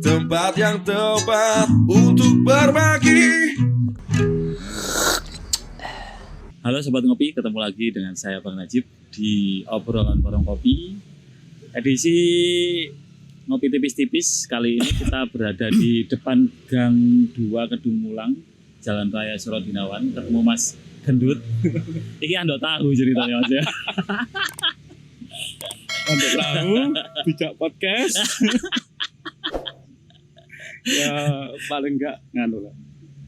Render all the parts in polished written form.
tempat yang tepat untuk berbagi. Halo Sobat Ngopi, ketemu lagi dengan saya Bang Najib di obrolan warung kopi. Edisi ngopi tipis-tipis, kali ini kita berada di depan Gang 2 Kedungmulang, Jalan Raya Surodinawan, ketemu Mas Gendut. Ini anda tahu ceritanya Mas ya. Anda tahu, bijak podcast. Ya paling enggak nganu lah.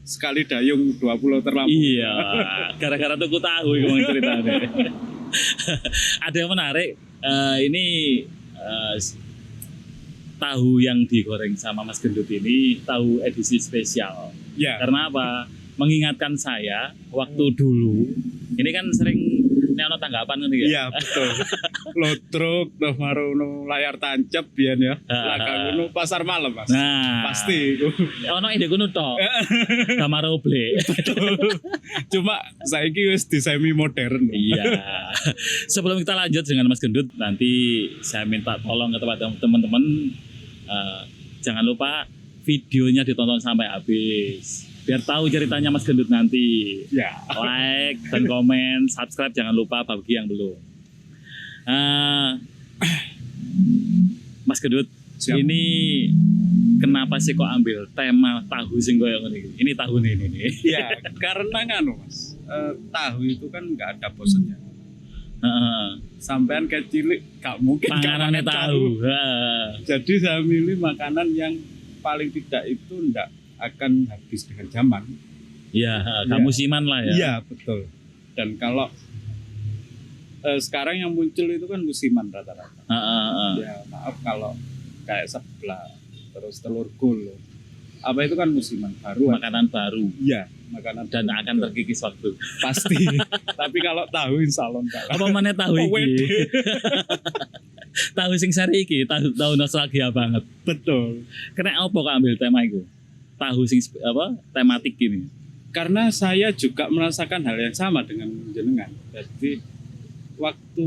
Sekali dayung 20 terlampau. Iya, gara-gara tuh aku tahu gimana ceritanya. Ada yang menarik, ini tahu yang digoreng sama Mas Gendut ini tahu edisi spesial. Ya. Karena apa? Mengingatkan saya waktu dulu, ini kan sering neono tanggapan kan ya? Iya betul. Lotruk, doh marono layar tancap biyen ya. Lakang ngono pasar malam Mas. Nah, Pasti. ono ide ngono tok. Kamar oble. Cuma saiki wis di semi modern. Iya. Sebelum kita lanjut dengan Mas Gendut, nanti saya minta tolong kepada teman-teman, jangan lupa videonya ditonton sampai habis. Biar tahu ceritanya Mas Gendut nanti. Ya. Like dan komen, subscribe jangan lupa bagi yang belum. Mas Gendut, Siap. ini kenapa sih kok ambil tema tahu sing koyo ngene iki? Ini tahu ini. Ya, karena nganu Mas. Tahu itu kan enggak ada bosennya. Heeh. Sampean kayak cilik gak mungkin Panganane gak tahu. Heeh. Jadi saya milih makanan yang paling tidak itu enggak akan habis dengan zaman. Iya, kamu siman lah ya. Iya betul. Dan kalau sekarang yang muncul itu kan musiman rata-rata. Ya maaf kalau kayak sebelah terus telur gulung. Apa itu kan musiman baru. Makanan baru. Iya makanan Dan baru. akan terkikis waktu. Pasti. Tapi kalau tahu insya Allah enggak. Apa mana tahu Oh, iki? wede. Tahu sing seri iki, tahu nostalgia banget. Betul. Kena apa kok ambil tema itu? Tahu sing tematik ini. Karena saya juga merasakan hal yang sama dengan jenengan. Jadi waktu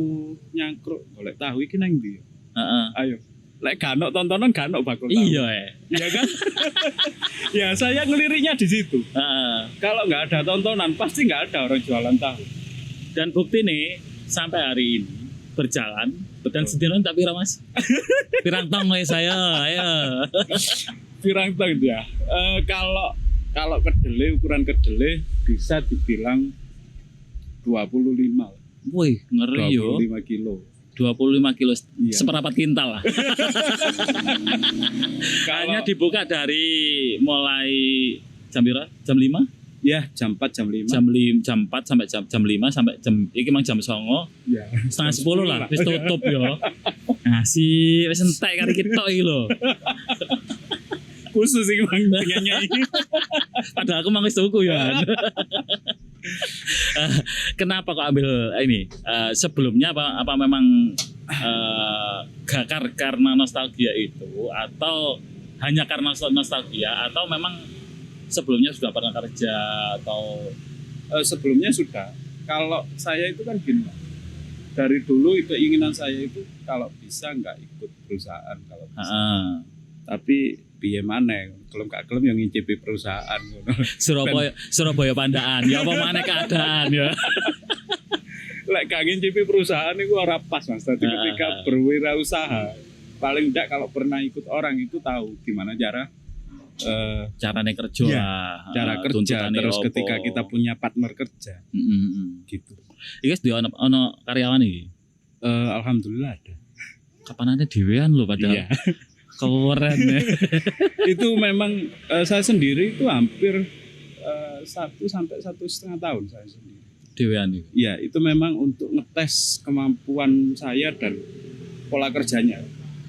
nyangkruk golek tahu iki nang ndi? Heeh. Ayo. Lek ganok tontonan ganok bakul tahu. Iya. Iya kan? Ya saya ngeliriknya di situ. Heeh. Kalau nggak ada tontonan pasti nggak ada orang jualan tahu. Dan bukti nih sampai hari ini berjalan dan sedinon tapi Mas. Pirang tong wae saya. Ayo. Pirang tong ya. Kalau kedelai ukuran kedelai bisa dibilang 25. Wih, ngeri yo. 25 kilo. 25 kilo, Iya. seperempat kintal lah. Kayaknya dibuka dari mulai jam berapa? Jam 5? Ya jam 4 jam 5. Jam 4 sampai jam 5 sampai jam iki mang jam 09.30 Ya. setengah 10 lah wis tutup yo. Nah, si wis entek kari kita iki lho. Khusus sih bang dengannya ini. Padahal aku mang wis tuku ya. Kenapa kok ambil ini? Sebelumnya apa memang karena nostalgia itu atau hanya karena nostalgia atau memang sebelumnya sudah pernah kerja atau Sebelumnya sudah. Kalau saya itu kan gini, dari dulu keinginan saya itu kalau bisa nggak ikut perusahaan kalau bisa. Tapi piye maneh, kelem gak kelem yang ngicipi perusahaan ngono. Surabaya Pandaan ya apa maneh keadaan ya. Lek gak ngicipi perusahaan itu ora pas Mas. Tapi ketika berwirausaha, paling enggak kalau pernah ikut orang itu tahu gimana Carane kerja Iya, lah. cara kerja. Tuntutane Terus opo. ketika kita punya partner kerja, gitu. Iki wis ono karyawan iki. Alhamdulillah ada. Kapanane dhewean lho padahal. Iya. Keren ya. Itu memang saya sendiri itu hampir 1 sampai 1,5 tahun saya sendiri. Dhewean iki. Iya, itu memang untuk ngetes kemampuan saya dan pola kerjanya.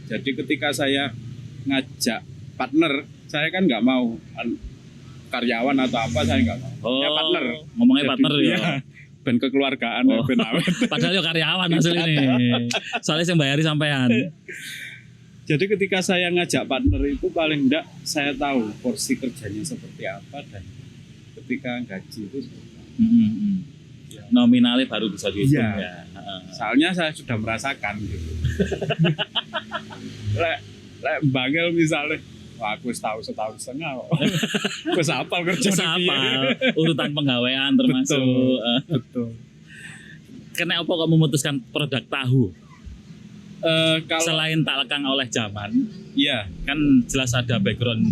Jadi ketika saya ngajak partner, saya kan nggak mau karyawan atau apa, saya nggak mau. Ya partner. Ngomongnya Jadi, partner ya. iya, ben kekeluargaan, ben awet. Padahal yo karyawan asli ini. Soalnya yang bayari sampean. Jadi ketika saya ngajak partner itu paling enggak saya tahu porsi kerjanya seperti apa dan ketika gaji itu seperti apa. Ya. Nominalnya baru bisa dihitung Iya. ya. Soalnya saya sudah merasakan gitu. lek bangel misalnya Wah, aku wis tahu setahun setengah kok. Wis hafal kerja Terus apa? Urutan penggawean termasuk. Betul. Kenapa kok memutuskan produk tahu? Kalau Selain tak lekang oleh zaman, iya, kan jelas ada background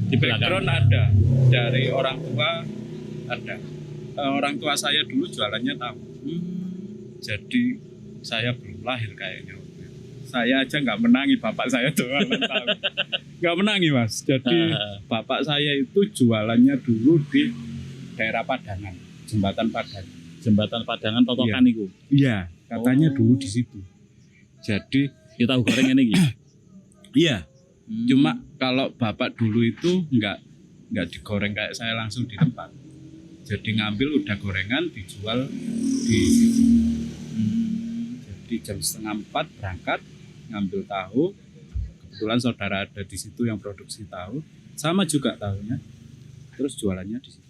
di belakang. background ada dari orang tua ada. Orang tua saya dulu jualannya tahu. Jadi saya belum lahir kayaknya. Saya aja nggak menangi bapak saya jualan tahu. Nggak menangi mas. Jadi bapak saya itu jualannya dulu di daerah Padangan, jembatan Padangan. Jembatan Padangan Totokan itu. Iya, katanya Oh. dulu di situ. Jadi Kita tahu goreng ini. iya. Cuma kalau bapak dulu itu nggak digoreng kayak saya langsung di tempat. Jadi ngambil udah gorengan dijual di situ. Jadi jam 3:30 berangkat ngambil tahu. Kebetulan saudara ada di situ yang produksi tahu, sama juga tahunya. Terus jualannya di situ.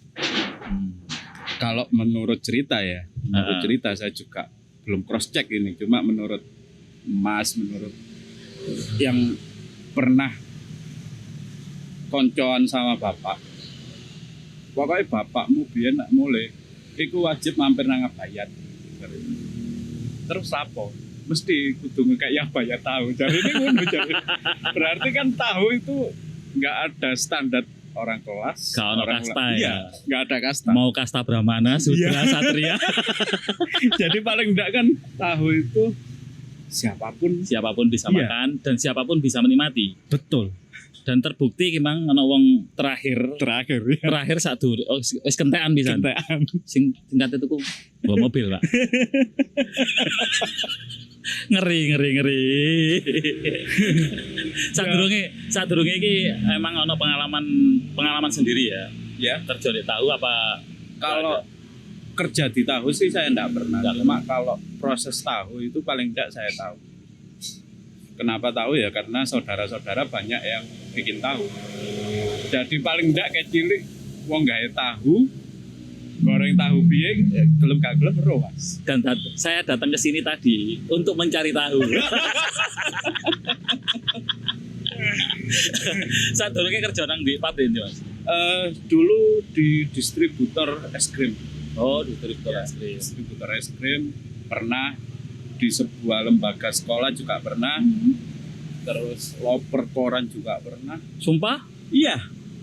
Kalau menurut cerita ya, menurut cerita saya juga belum cross check ini, cuma menurut Mas, menurut yang pernah koncoan sama bapak, pokoknya bapakmu biar nak mulai iku wajib mampir nang Abayat. Terus apa? Mesti kudu kayak Abayat tahu. Jadi ini ngono jadi. Berarti kan tahu itu nggak ada standar orang kelas, Gak ono orang kasta iya, ya. nggak ada kasta. Mau kasta Brahmana, Sudra, Satria, Jadi paling enggak kan tahu itu siapapun siapapun bisa Iya. makan dan siapapun bisa menikmati. betul. Dan terbukti memang ana wong terakhir Terakhir ya. satu wis kentekan bisa. Kentekan. Sing tingkat itu ku bawa mobil, Pak. ngeri. Sadurunge iki emang ana pengalaman sendiri ya. Ya, Terjun di tahu apa kalau kerja di tahu sih saya enggak pernah. Nggak Cuma kalau proses tahu itu paling enggak saya tahu. Kenapa tahu ya? Karena saudara-saudara banyak yang bikin tahu. Jadi paling enggak kayak cilik wong gawe tahu, goreng tahu piye, gelem gak gelem ero, Mas. dan saya datang ke sini tadi untuk mencari tahu. Sadurunge kerja nang di pabrik Mas. Dulu di distributor es krim. Oh, distributor Ya, es krim. distributor es krim pernah, di sebuah lembaga sekolah juga pernah, terus loper koran juga pernah. Sumpah, Iya,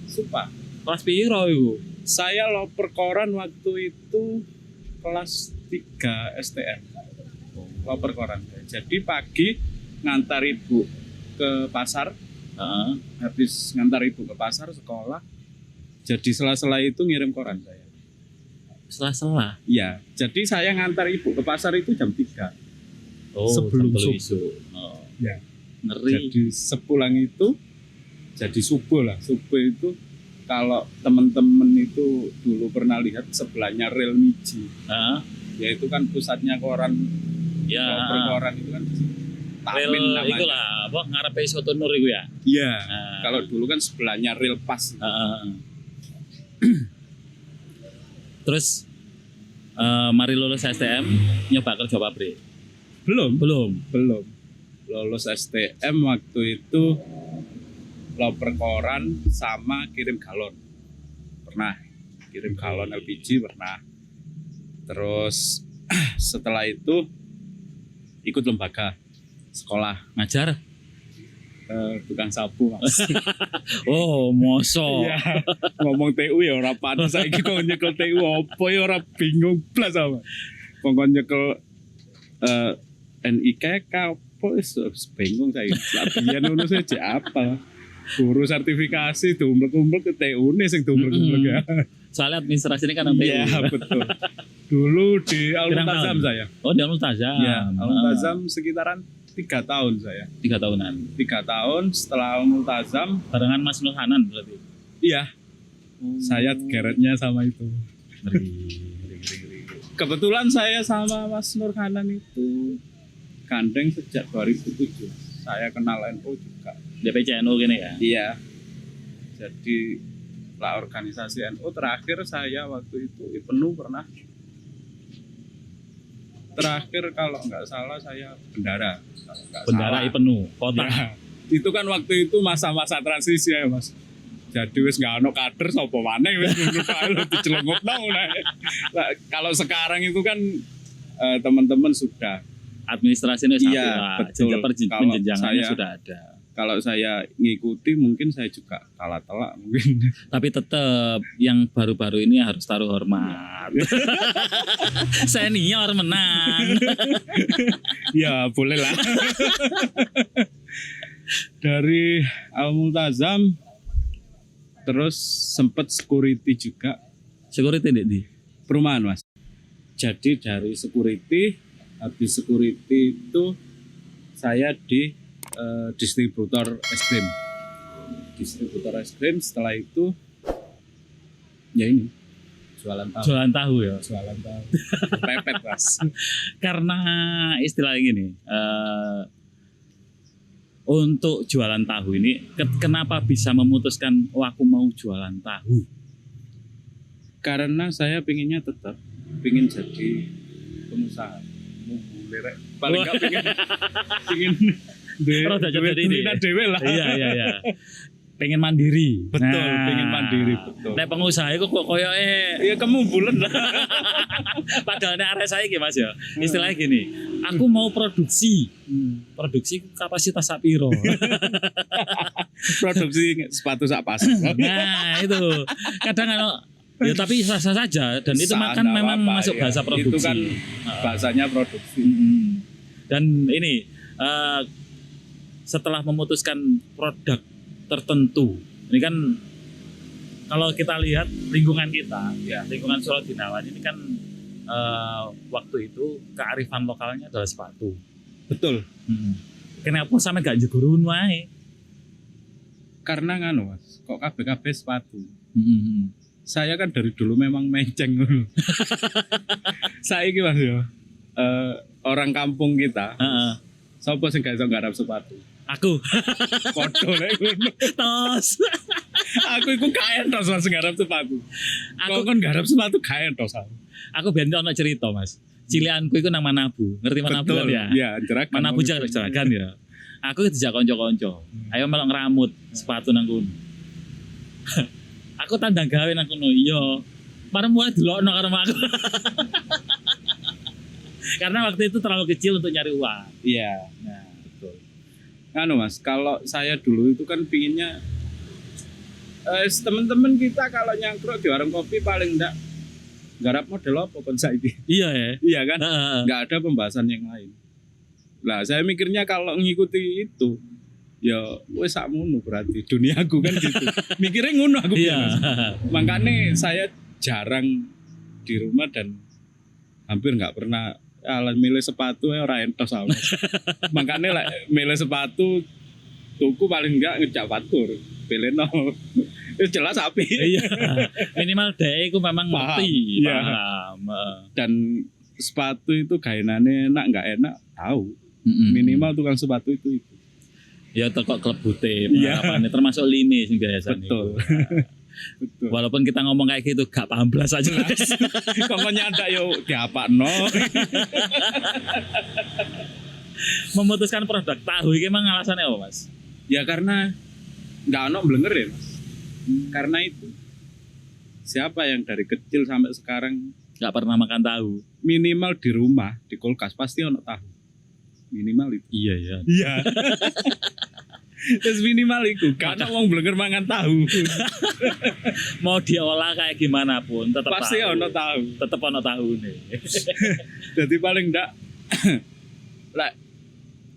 sumpah. kelas piro iku? Saya loper koran waktu itu kelas 3 STM. Loper koran. Jadi pagi ngantar ibu ke pasar, Heeh. habis ngantar ibu ke pasar sekolah. Jadi sela-sela itu ngirim koran saya. Sela-sela. Iya, jadi saya ngantar ibu ke pasar itu jam 3. Oh, Sebelum jam telu subuh. isu. Oh. Ya. Ngeri. Jadi sepulang itu jadi subuh lah. Subuh itu kalau teman-teman itu dulu pernah lihat sebelahnya rel Miji, Heeh. yaitu kan pusatnya koran, Ya. loper koran itu kan di situ. Rel Tamin namanya. iku lah, apa ngarepe Soto Nur iku ya. Iya. Nah. Kalau dulu kan sebelahnya rel pas. Heeh. Terus mari lulus STM nyoba kerja pabrik. Belum. Lulus STM waktu itu loper koran sama kirim galon. Pernah kirim galon LPG pernah. Terus setelah itu ikut lembaga sekolah, Ngajar? tukang sapu, Mas. Oh, moso. Iya. Ngomong TU ya ora panas, saiki kok nyekel TU apa ya ora bingung blas sama. Kok nyekel NIK apa wis bingung saya. Labian ngono saja apa. Guru sertifikasi dumlek-dumlek ke TU-ne sing dumlek-dumlek ya. Soalnya administrasi ini kan yang Iya, betul. Dulu di Al-Multazam tahun? saya. Oh, di Al-Multazam. Iya, Al-Multazam sekitaran 3 tahun saya. 3 tahunan. 3 tahun setelah Al-Multazam, Barengan Mas Nur Hanan berarti. iya, saya geretnya sama itu. Ngeri. Kebetulan saya sama Mas Nur Hanan itu gandeng sejak 2007. Saya kenal NU juga. DPCNU gini ya. Iya. Jadi lah organisasi NU terakhir saya waktu itu penuh pernah. Terakhir kalau nggak salah saya bendara. Kalau nggak Bendara salah. IPENU, kota. Ya, Itu kan waktu itu masa-masa transisi ya Mas. Jadi wis gak ono kader sapa maneh wis ngono kae lho dicelengupno ngono. Kalau sekarang itu kan teman-teman sudah Administrasinya iya, betul. Penjenjangannya sudah ada. Kalau saya ngikuti mungkin saya juga kalah telak mungkin. Tapi tetap yang baru-baru ini harus taruh hormat. Senior menang. Ya boleh lah. Dari Al-Multazam terus sempat security juga. Security di Perumahan Mas. Jadi dari security, habis security itu saya di distributor es krim. Distributor es krim, setelah itu ya ini jualan tahu. Jualan tahu ya. Jualan tahu. Pepet Mas. Karena istilah gini, untuk jualan tahu ini, kenapa bisa memutuskan aku mau jualan tahu? Karena saya pinginnya tetap pingin jadi pengusaha. Paling nggak pingin dewe lah. Iya. Pengen mandiri. Betul, pengen mandiri, betul. Nek pengusaha itu kok koyoke ya kamu bulan lah. Padahal nek arek saya iki Mas ya. Istilahnya gini, aku mau produksi. Produksi kapasitas sak piro? Produksi sepatu sak pas. Nah, itu. Kadang ya tapi sah-sah saja dan itu kan memang masuk bahasa produksi. Itu kan bahasanya produksi. Dan ini setelah memutuskan produk tertentu, ini kan kalau kita lihat lingkungan kita, ya lingkungan Solo Dinawan ini kan waktu itu kearifan lokalnya adalah sepatu. Betul. Kenapa sampai gak jegurun wae? Karena nganu Mas, kok kabeh sepatu. Saya kan dari dulu memang menceng dulu. Saya iki Mas ya. Orang kampung kita. Sopo sing gak iso nggarap sepatu? Aku. Podo nek ngono. Tos. Aku iku gak entos Mas nggarap sepatu. Aku kan nggarap sepatu gak entos. Aku ben ono cerita Mas. Cilianku iku nang Manabu. Ngerti Manabu kan ya? Iya, Jeragan. Manabu Jeragan ya. Aku dijak kanca-kanca. Ayo melok ngeramut sepatu nang kono. Aku tandang gawe nang kono. Iya. Parem mulai delokno karo aku. Karena waktu itu terlalu kecil untuk nyari uang. Iya. Nah, betul. Anu Mas, kalau saya dulu itu kan pinginnya teman-teman kita kalau nyangkruk di warung kopi paling enggak garap model apa kon saiki. Iya ya. Iya kan? Enggak ada pembahasan yang lain. Lah, saya mikirnya kalau ngikuti itu ya wis sakmono berarti duniaku kan gitu. Mikirnya ngono aku. Iya. Makanya saya jarang di rumah dan hampir enggak pernah milih sepatu ora entos aku. Makanya lah milih sepatu tuku paling enggak ngejak fatur. Beleno. Itu jelas api. Iya. Minimal dhek iku memang ngerti. Iya. Paham. Dan sepatu itu gaenane enak enggak enak tahu. Minimal tukang sepatu itu. Ya teko klub bute, Iya. termasuk lime sing biasa. Betul. Betul. Walaupun kita ngomong kayak gitu gak paham belas aja. Kok nyandak yo diapakno. Memutuskan produk tahu iki emang alasannya apa, Mas? Ya karena enggak ono blenger ya, Mas. Karena itu. Siapa yang dari kecil sampai sekarang Gak pernah makan tahu. minimal di rumah, di kulkas pasti ono tahu. Minimal itu. Iya ya. Iya. Terus minimal itu, karena wong blenger mangan tahu. Mau diolah kayak gimana pun tetap Pasti tahu. ono tahu. Tetap ono tahu nih. Jadi paling ndak lah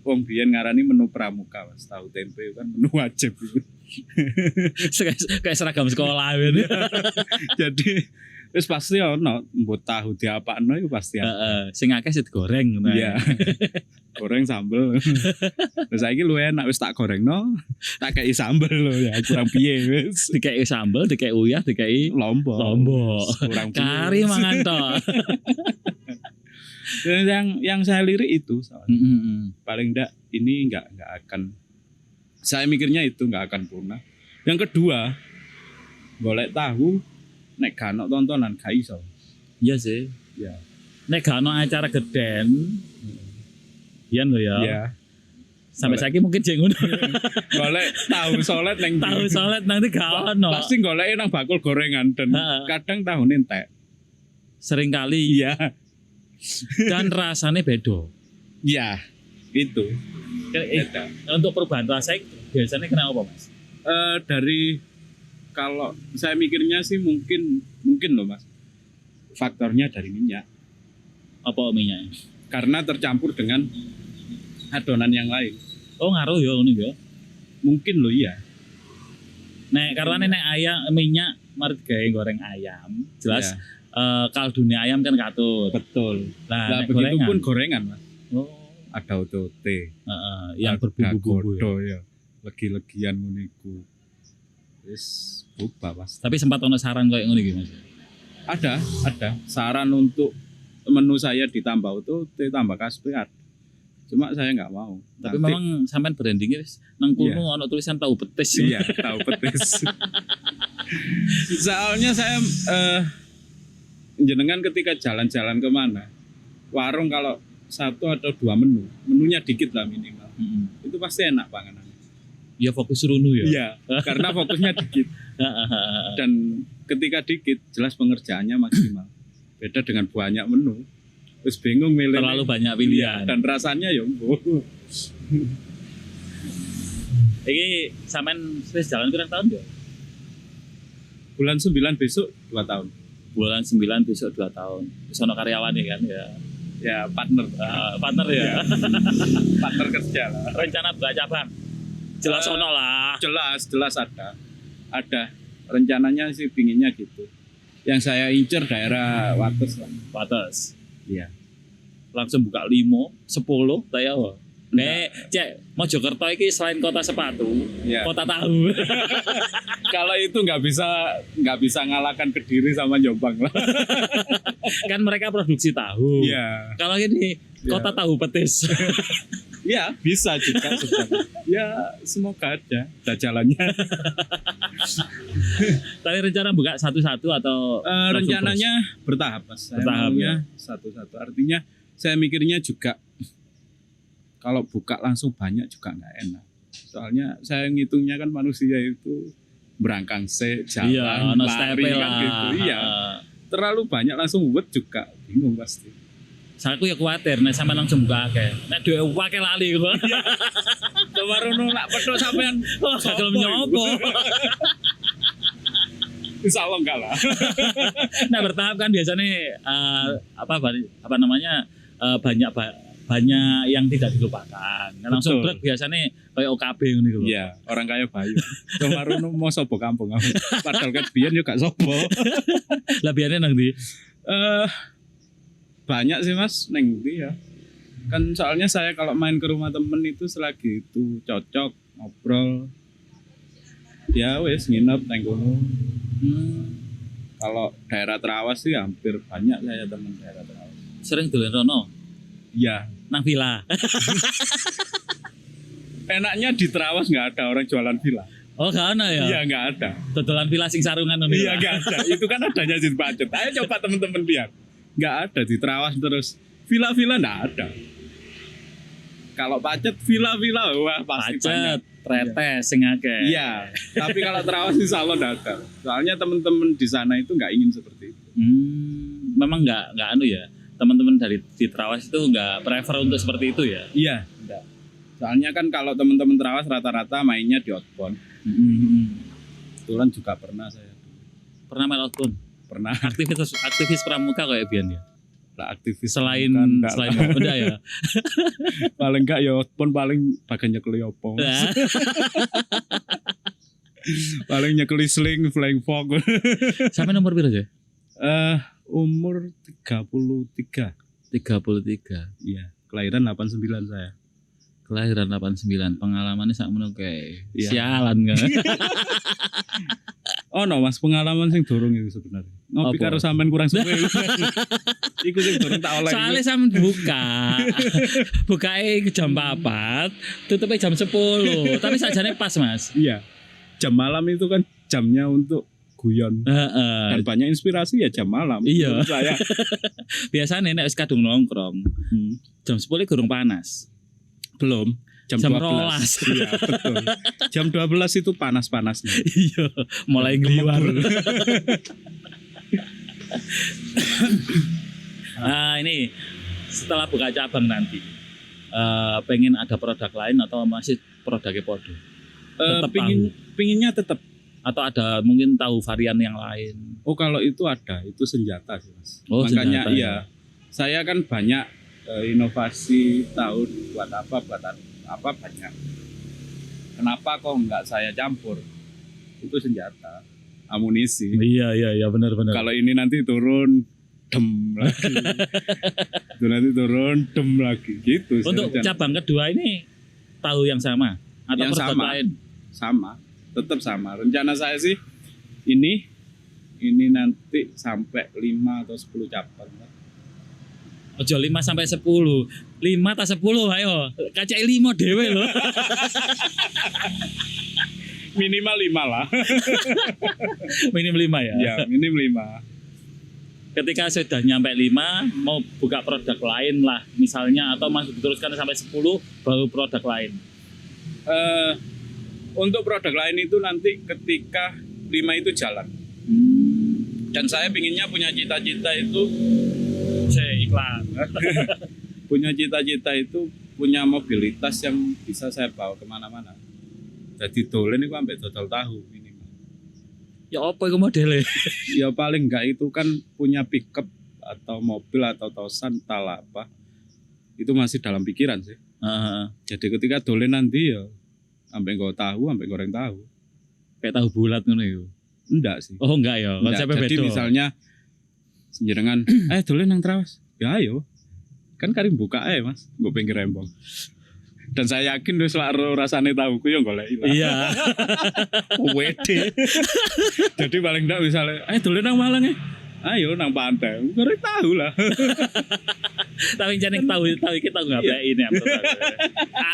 wong biyen ngarani menu pramuka, Mas. Tahu tempe kan menu wajib. Kayak seragam sekolah gitu. Jadi wis pasti ono mbok tahu diapakno iku pasti. Sing akeh sih digoreng ngono. Iya. Goreng sambel. Terus saiki luwih enak wis tak gorengno, tak kei sambel lho ya kurang piye wis. Dikei sambel, dikei uyah, dikei Lombok. Kari Kurang piye. mangan to. Dan yang saya lirik itu paling enggak ini enggak akan, saya mikirnya itu enggak akan punah. Yang kedua, golek tahu nek gak ono tontonan gak iso. Iya sih. Ya. Nek gak ono acara geden, Iyan lho ya. Ya. Sampai saiki mungkin jeng ngono. golek tahu solet neng Tahu solet nanti gak ono. pasti golek nang bakul gorengan dan Heeh. kadang tahun entek. Sering kali Iya. dan rasanya beda. Iya. Itu. Beda. Untuk perubahan rasa itu biasanya kenapa Mas? Dari kalau saya mikirnya sih mungkin loh Mas. Faktornya dari minyak Apa minyaknya? karena tercampur dengan adonan yang lain. Oh ngaruh ya ini ya. Mungkin loh iya. Nek karena nek ayam minyak mari gawe goreng ayam, jelas Iya. kaldunya ayam kan katut. Betul. Nah, Nah, nek begitu gorengan. pun gorengan Mas. Oh, Ada otote, yang berbumbu-bumbu ya. godo ya. Legi-legian ngono iku. Wis berubah Mas. Tapi sempat ono saran kayak ngono iki Mas. Ada. Saran untuk menu saya ditambah otote, tambah kaspe ada. Cuma saya nggak mau. Tapi Nanti- memang sampean brandingnya wis nang kono Iya. ono tulisan tahu petis. Iya, tahu petis. Soalnya saya jenengan ketika jalan-jalan kemana, warung kalau 1 atau 2 menunya dikit lah minimal. Mm-mm. Itu pasti enak panganan. Ya fokus runu ya. Iya, karena fokusnya dikit dan ketika dikit jelas pengerjaannya maksimal. Beda dengan banyak menu. Terus bingung milih. Terlalu banyak Iya, pilihan. dan rasanya ya mbuh. Iki sampean wis jalan pirang tahun ya? Bulan 9 besok 2 tahun. Bulan 9 besok 2 tahun. Wis ono karyawan kan ya. Ya partner. Partner ya. Partner kerja lah. Rencana buka cabang. Jelas ono lah. Jelas ada rencananya sih pinginnya gitu. Yang saya incer daerah Wates lah. Batas. Iya. Langsung buka 5, 10 ta ya. Nek cek Mojokerto iki selain kota sepatu, Iya. kota tahu. Kalau itu nggak bisa ngalahkan Kediri sama Jombang lah. Kan mereka produksi tahu. Iya. Kalau ini kota tahu petis. Iya bisa juga sebenarnya. Ya semoga ada jalannya. Tapi rencana buka satu-satu atau langsung Rencananya bertahap Mas. Saya Bertahap, maunya satu-satu. Artinya saya mikirnya juga kalau buka langsung banyak juga nggak enak. Soalnya saya ngitungnya kan manusia itu berangkang terus? jalan, Iya, ono lari stepe kan lah. gitu. Iya. Terlalu banyak langsung buat juga bingung pasti. Aku ya khawatir nek sampe langsung buka akeh. Nek dhewe akeh lali kok. Kemarin nak pedo sampean Wah, gagal sopo nyopo. iku? Insya Allah enggak lah. Nah, bertahap kan biasanya apa namanya banyak yang tidak dilupakan. Nah, langsung Betul. berat biasanya kayak OKB ngono iku lho. Iya, orang kaya Bayu. Kemarin mau sopo kampung. Padahal kan biyen yo gak sopo. Lah biasanya nang ndi? Banyak sih Mas, neng ndi ya. Kan soalnya saya kalau main ke rumah temen itu selagi itu cocok ngobrol. Ya wes nginep neng kono. Kalau daerah Terawas sih hampir banyak saya temen daerah Terawas. Sering dolen rono Iya. nang villa. Enaknya di Terawas nggak ada orang jualan villa. Oh, gak ana ya? Iya nggak ada. Dodolan villa sing sarungan ngono. Iya nggak ada. Itu kan adanya di Pacet. Ayo coba temen-temen lihat. Nggak ada di Terawas terus. Villa-villa nggak ada. Kalau Pacet villa-villa wah pasti banyak. Pacet, tretes sing akeh. Iya. Tapi kalau Terawas insya Allah nggak ada. Soalnya temen-temen di sana itu nggak ingin seperti itu. Memang nggak anu ya. Teman-teman dari di Trawas itu nggak prefer untuk seperti itu ya. Iya. Enggak. Soalnya kan kalau temen-temen Terawas rata-rata mainnya di outbound. Kebetulan juga pernah saya. Pernah main outbound? Pernah Aktivis pramuka kayak Bian ya. lah aktivis. Selain Bukan, enggak selain lah. udah ya. Paling enggak ya outbound paling bagian nyekeli opo. Paling nyekeli sling, flying fox. Sampai nomor berapa ya? Umur 33. 33. Iya, kelahiran 89 saya. Kelahiran 89. Pengalamannya sak meneng kayak Iya. sialan kan. Oh no mas, pengalaman sing dorong itu sebenarnya. Ngopi Apa? karo sampean kurang suwe. Iku sing dorong tak oleh. Soalnya sampe buka. Bukae jam 4, tutupnya jam 10. Tapi sajane pas, Mas. Iya. Jam malam itu kan jamnya untuk guyon. Heeh. Dan banyak inspirasi ya jam malam. Iya. Menurut saya. Biasanya nek wis kadung nongkrong, jam 10 gurung panas. Belum. Jam 12. Iya, betul. Jam 12 itu panas-panasnya. Iya, mulai gliwar. Nah, ini setelah buka cabang nanti pengen ada produk lain atau masih produknya podo? Tetap Pinginnya tetap. Atau ada mungkin tahu varian yang lain? Oh, kalau itu ada, itu senjata sih, Mas. Oh, Makanya senjata, iya. Saya kan banyak inovasi tahun buat apa banyak. Kenapa kok nggak saya campur? Itu senjata, amunisi. Iya benar. Kalau ini nanti turun dem lagi. Itu nanti turun dem lagi gitu. Untuk cabang kedua ini tahu yang sama atau Yang produk sama. lain? Sama, tetap sama. Rencana saya sih ini nanti sampai 5 atau 10 cabang. Ojo 5 sampai 10. 5 atau 10 ayo. Kacai 5 dhewe lho. Minimal 5 lah. Minim 5 ya. Ya, minim 5. Ketika sudah nyampe 5 mau buka produk lain lah misalnya atau masih diteruskan sampai 10 baru produk lain. Untuk produk lain itu nanti ketika 5 itu jalan. Dan saya pinginnya punya cita-cita itu Iklan. punya cita-cita itu punya mobilitas yang bisa saya bawa kemana-mana. Jadi dolen itu sampai total tahu minimal. Ya apa itu modelnya? Ya paling enggak itu kan punya pickup atau mobil atau tosan entahlah apa. Itu masih dalam pikiran sih. Jadi ketika dolen nanti ya sampai nggak tahu, sampai goreng tahu. Kayak tahu bulat ngono itu. Enggak sih. Oh enggak ya, Enggak. konsepnya Jadi beda. misalnya jenengan dolen nang Trawas. Ya ayo. Kan karim buka Mas, gue pengen rembong. Dan saya yakin wis lak rasane tahuku yo golek ilang. Iya. Wede. Jadi paling enggak misalnya dolen nang Malang ya. Ayo nang pantai. Goreng tahu lah. Tapi jangan tahu kita nggak boleh ini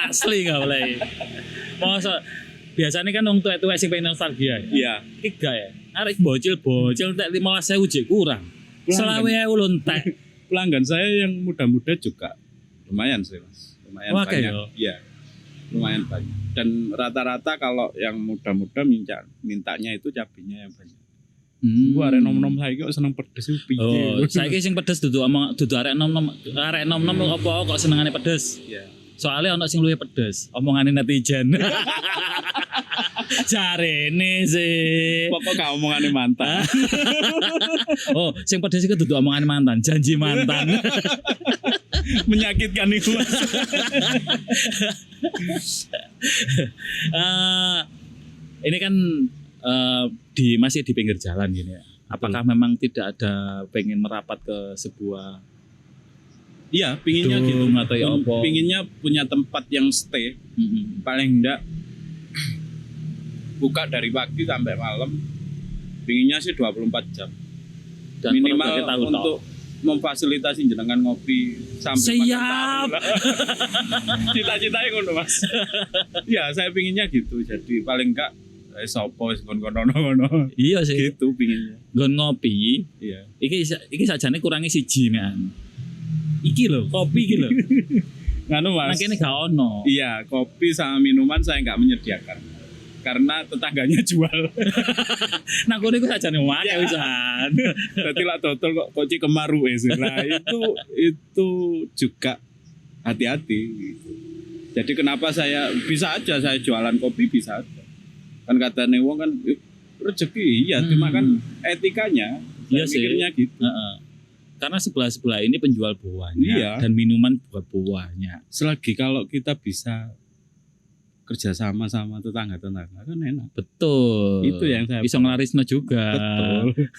asli nggak boleh. Masa biasanya kan orang tua sing pengen nostalgia. Iya. Tiga ya. Arek bocil tek 15.000 jek kurang. Selawe ulun tek. Pelanggan saya yang muda-muda juga lumayan sih Mas. Lumayan Wah, banyak. kayak Iya. Lumayan banyak. Dan rata-rata kalau yang muda-muda mintanya itu cabenya yang banyak. Gua arek nom-nom saiki kok seneng pedes iku piye. Oh, saiki sing pedes dudu arek nom-nom apa kok senengane pedes. Iya. Soalnya ono sing luwih pedes, omongane netizen. Jarene sih. Pokok gak omongane mantan. Oh, sing pedes iku dudu omongane mantan, janji mantan. Menyakitkan itu Mas. Ini kan masih di pinggir jalan gini ya. Apakah memang tidak ada pengen merapat ke sebuah Iya, pinginnya gitu. atau ya apa? Pinginnya punya tempat yang stay. Paling enggak buka dari pagi sampai malam. Pinginnya sih 24 jam. Dan Minimal tahu untuk memfasilitasi jenengan ngopi sampai siap. Cita-citanya ngono Mas. Ya, saya pinginnya gitu. Jadi paling enggak sopo wis ngono-ngono. Iya sih. Gitu pinginnya. Nggon ngopi. Iya. Iki sajane kurangi siji men. Iki lho, kopi iki lho. Nganu Mas. Nang kene gak ono. Iya, kopi sama minuman saya nggak menyediakan. Karena tetangganya jual. Nang kono iku sajane wae Ya. wisan. Berarti lah total kok koci kemaru sih. Nah, itu juga hati-hati gitu. Jadi kenapa saya bisa aja saya jualan kopi bisa aja. Kan katanya wong kan rezeki iya, cuma kan etikanya Iya saya sih. mikirnya gitu. Karena sebelah-sebelah ini penjual buahnya Iya. dan minuman buat buahnya. Selagi kalau kita bisa kerjasama sama tetangga-tetangga kan enak. Betul. Itu yang saya bisa ngelarisno juga. Betul.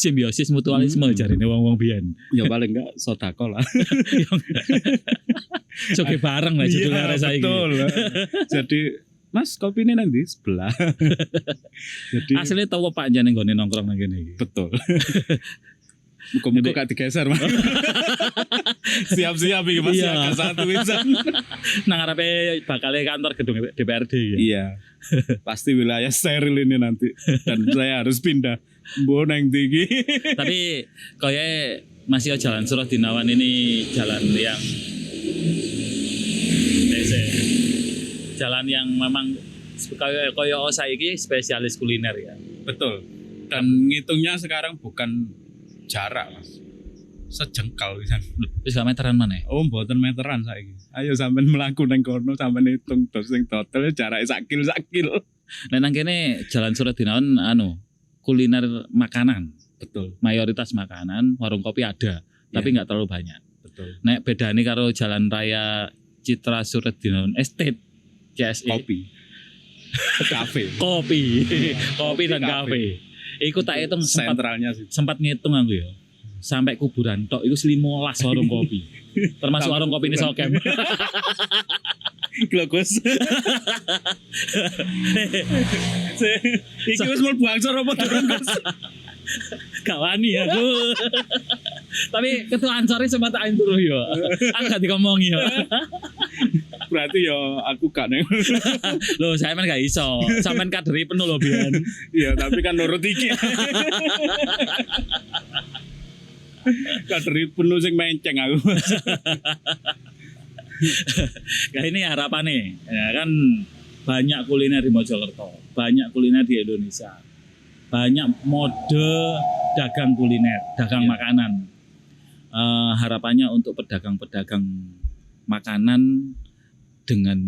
Simbiosis mutualisme jarine wong-wong biyen. Ya paling enggak sodako lah. Coke bareng lah judul arek saiki. Betul. Jadi Mas kopi ini nanti sebelah. Jadi Asli tau Pak jane nggone nongkrong nang kene iki. betul. Muka-muka gak digeser Mas. Siap-siap iki Mas Iya. agak satu wisan. Nang ngarepe bakal kantor gedung DPRD ya. Iya. Pasti wilayah steril ini nanti dan saya harus pindah. Mbok nang tinggi. Tapi kayak masih jalan Surah Dinawan ini jalan yang jalan yang memang kaya saiki spesialis kuliner ya. Betul. Dan ngitungnya sekarang bukan jarak, Mas. Sejengkal pisan. Wis gak meteran maneh. Oh, mboten meteran saiki. Ayo sampean mlaku nang kono, sampean hitung dos sing total jarake sak kil. Nek nang kene Jalan Suradinaon kuliner makanan. Betul. Mayoritas makanan, warung kopi ada, tapi nggak terlalu banyak. Betul. Nek bedane karo Jalan Raya Citra Suradinaon Estate CSE. Kafe. Kopi dan kafe. Iku tak hitung Sentralnya sih. sempat ngitung aku ya. Sampai kuburan tok iku 15 warung kopi. Termasuk warung kopi ini Sokem. Glogos. Iki wis mlebu angsor apa durung, Gus? Gak wani aku. Tapi ketua ansore sempat tak intro yo. Aku gak dikomongi yo. Berarti ya aku gak neng. Loh, saya gak iso. Sampean kaderi penuh loh Bian. Iya, tapi kan nurut iki. Kaderi penuh sing menceng aku. Nah ini harapannya ya kan, banyak kuliner di Mojokerto, banyak kuliner di Indonesia, banyak mode dagang kuliner, dagang makanan. Harapannya untuk pedagang-pedagang makanan dengan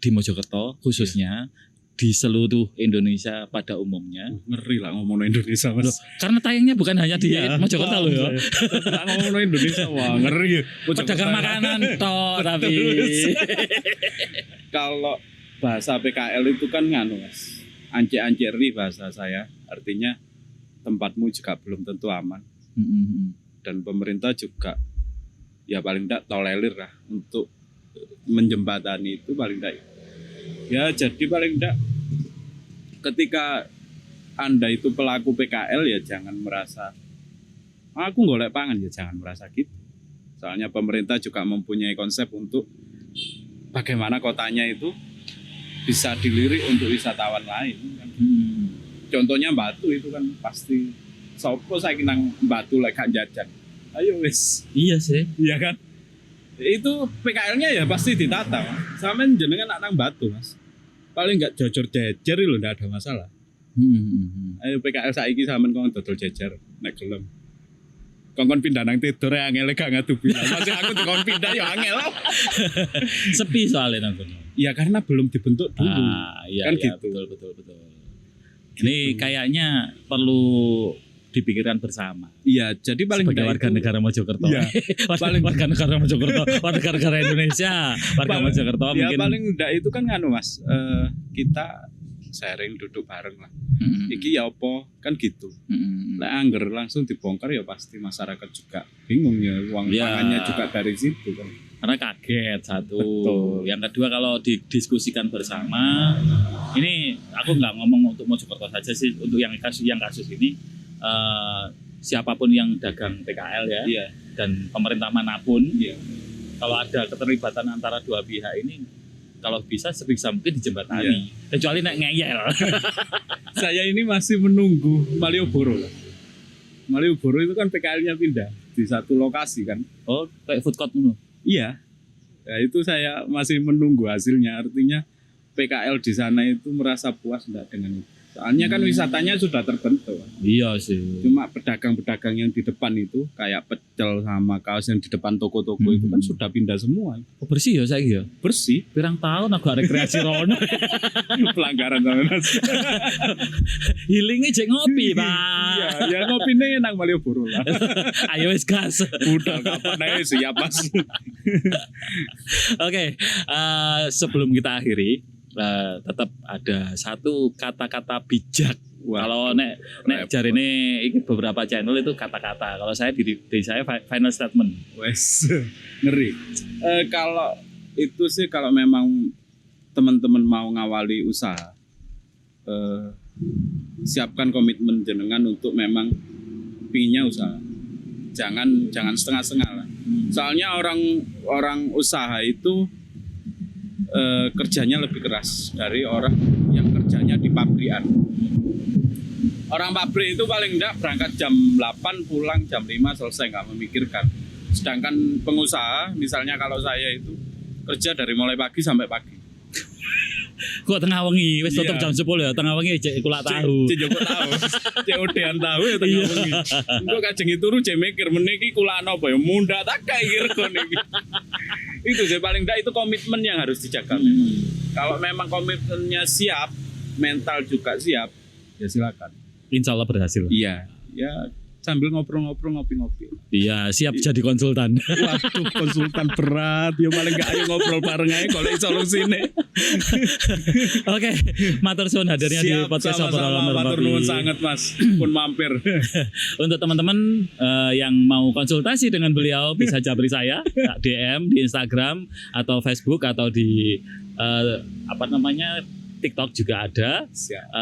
di Mojokerto khususnya, di seluruh Indonesia pada umumnya. Ngeri lah ngomong Indonesia, Mas. Loh, karena tayangnya bukan hanya di Mojokerto loh ya. Ngomong Indonesia, wah ngeri. Pedagang makanan toh tapi. Kalau bahasa PKL itu kan nganu, Mas. Ance-anceri bahasa saya, artinya tempatmu juga belum tentu aman. Dan pemerintah juga ya paling tidak tolerir lah untuk menjembatani itu paling tidak. Ya jadi paling tidak ketika Anda itu pelaku PKL ya jangan merasa aku golek pangan, ya jangan merasa gitu. Soalnya pemerintah juga mempunyai konsep untuk bagaimana kotanya itu bisa dilirik untuk wisatawan lain kan. Contohnya Batu itu kan pasti sopo saiki nang Batu lek gak jajan. Ayo wis. Iya sih. Iya kan? Itu PKL-nya ya pasti ditata, Mas. Sampeyan jenengan nang Batu, Mas. Paling enggak jojor jejer lho, enggak ada masalah. Ayo PKL saiki sampean kon dodol jejer nek gelem. Kon pindah nang tidur ya angel gak ngadu pindah. Masih aku dikon pindah ya angel. Sepi soalnya nang kono. Ya karena belum dibentuk dulu. Iya, kan iya, gitu. Betul. Ini kayaknya perlu dipikirkan bersama. Iya, jadi paling sebagai warga negara Mojokerto. Iya. warga negara Mojokerto, warga negara Indonesia, warga Mojokerto ya, mungkin. Paling enggak itu kan nganu, Mas. Kita sharing duduk bareng lah. Iki ya apa kan gitu. Lah angger langsung dibongkar ya pasti masyarakat juga bingung ya, uang pangannya juga dari situ kan. Karena kaget satu. Betul. Yang kedua kalau didiskusikan bersama, ini aku nggak ngomong untuk Mojokerto saja sih, untuk yang kasus ini siapapun yang dagang PKL ya, Iya. dan pemerintah manapun, Iya. kalau ada keterlibatan antara dua pihak ini, kalau bisa sebisa mungkin dijembatani. Iya. Kecuali nek ngeyel. Saya ini masih menunggu Malioboro. Malioboro itu kan PKL-nya pindah di satu lokasi kan. Oh, kayak food court dulu. Iya. Ya itu saya masih menunggu hasilnya. Artinya PKL di sana itu merasa puas enggak dengan itu. Soalnya kan wisatanya sudah terbentuk. Iya sih. Cuma pedagang-pedagang yang di depan itu kayak pecel sama kaos yang di depan toko-toko itu kan sudah pindah semua. Oh, bersih ya saya ya. Bersih. Pirang tahun aku rekreasi rono. Pelanggaran sama Mas. Healingnya jek ngopi, Pak. Iya, ya ngopine nang Malioboro lah. Ayo wis gas. Udah kapan aja siap Mas. Oke, sebelum kita akhiri, tetap ada satu kata-kata bijak. Wah, kalau nek jarine iki beberapa channel itu kata-kata. Kalau saya di saya final statement. Wes ngeri. Kalau itu sih kalau memang teman-teman mau ngawali usaha, siapkan komitmen jenengan untuk memang pinginnya usaha. Jangan setengah-setengah lah. Soalnya orang usaha itu kerjanya lebih keras dari orang yang kerjanya di pabrikan. Orang pabrik itu paling enggak berangkat jam 8 pulang jam 5 selesai, nggak memikirkan. Sedangkan pengusaha misalnya kalau saya itu kerja dari mulai pagi sampai pagi. Kok tengah wengi wis tutup Iya. jam 10 ya, tengah wengi cek kulak tahu. Cek Joko tahu. Cek odean tahu ya tengah Iya. wengi. Engko kajeng turu cek mikir meniki kulak apa ya munda tak kae rego niki. Itu sih paling enggak itu komitmen yang harus dijaga memang. Kalau memang komitmennya siap, mental juga siap, ya silakan. Insya Allah berhasil. Iya, ya sambil ngobrol-ngobrol ngopi-ngopi. Iya, siap jadi konsultan. Waduh, konsultan berat. Ya paling enggak ayo ngobrol bareng aja kalau solusine. Oke, matur suwun hadirnya di podcast obrolan sama-sama. Matur Kopi. nuwun sangat, Mas. Pun mampir. Untuk teman-teman yang mau konsultasi dengan beliau bisa japri saya DM di Instagram atau Facebook atau di TikTok juga ada. Siap.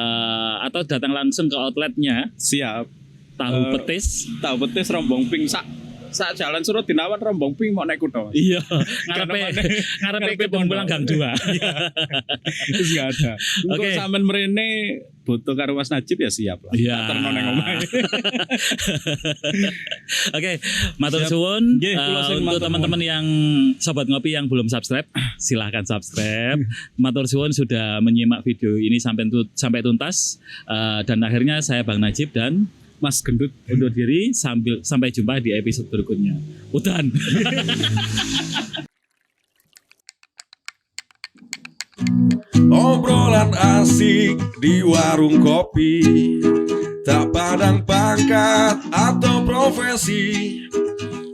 Atau datang langsung ke outletnya Siap. Tahu Petis. Tahu petis rombong ping sak jalan Surut Dinawan rombong ping mau naik kuda. Iya, Ngarepe ngarepe Gedung Pulang Gang 2. Terus enggak ada. Engko Oke. sampean mrene butuh karo Mas Najib ya siap lah. Iya. Tak terno nang omahe. Oke, matur Siap. suwun. Nggih, kula sing Untuk matur teman-teman yang sobat ngopi yang belum subscribe, silahkan subscribe. Matur suwun sudah menyimak video ini sampai tuntas. Dan akhirnya saya Bang Najib dan Mas Gendut. undur diri sampai jumpa di episode berikutnya. Udan. Obrolan asik di warung kopi, tak pandang pangkat atau profesi.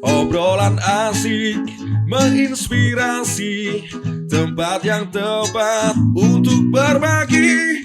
Obrolan asik menginspirasi, tempat yang tepat untuk berbagi.